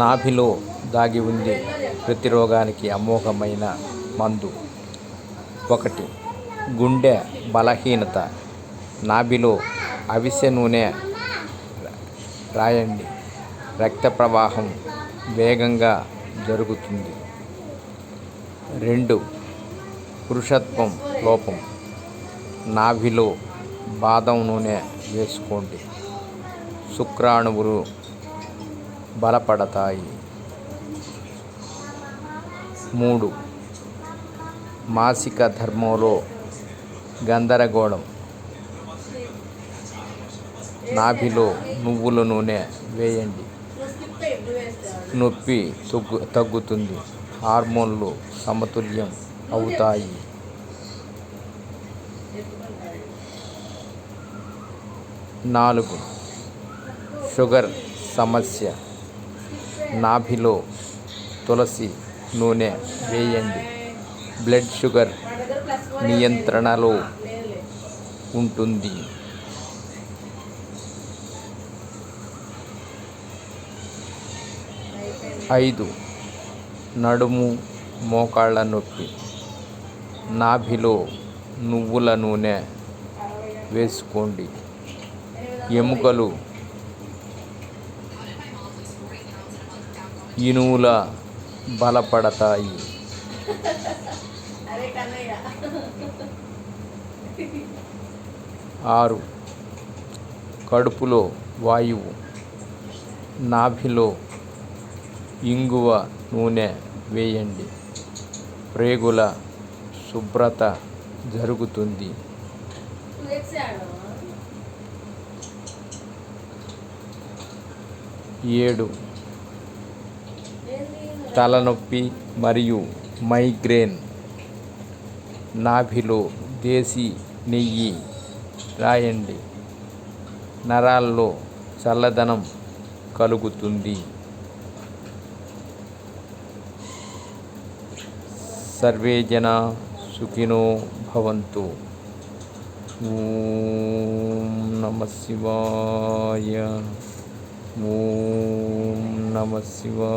నాభిలో దాగి ఉంది ప్రతి రోగానికి అమోఘమైన మందు. 1. గుండె బలహీనత. నాభిలో అవిసె నూనె రాయండి. రక్త ప్రవాహం వేగంగా జరుగుతుంది. 2. పురుషత్వం లోపం. నాభిలో బాదం నూనె వేసుకోండి. శుక్రాణువులు బలపడతాయి. 3. మాసిక ధర్మంలో గందరగోళం. నాభిలో నువ్వుల నూనె వేయండి. నొప్పి తగ్గుతుంది. హార్మోన్లు సమతుల్యం అవుతాయి. 4. షుగర్ సమస్య. నాభిలో తులసి నూనె వేయండి. బ్లడ్ షుగర్ నియంత్రణలో ఉంటుంది. 5. నడుము మోకాళ్ళ నొప్పి. నాభిలో నువ్వుల నూనె వేసుకోండి. ఎముకలు ఇనుముల బలపడతాయి. 6. కడుపులో వాయువు. నాభిలో ఇంగువ నూనె వేయండి. ప్రేగుల శుభ్రత జరుగుతుంది. 7. తలనొప్పి మరియు మైగ్రేన్. నాభిలో దేశీ నెయ్యి రాయండి. నరాల్లో చల్లదనం కలుగుతుంది. సర్వే జనా సుఖినో భవంతు. ఓం నమః శివాయ. ఓం నమః శివాయ.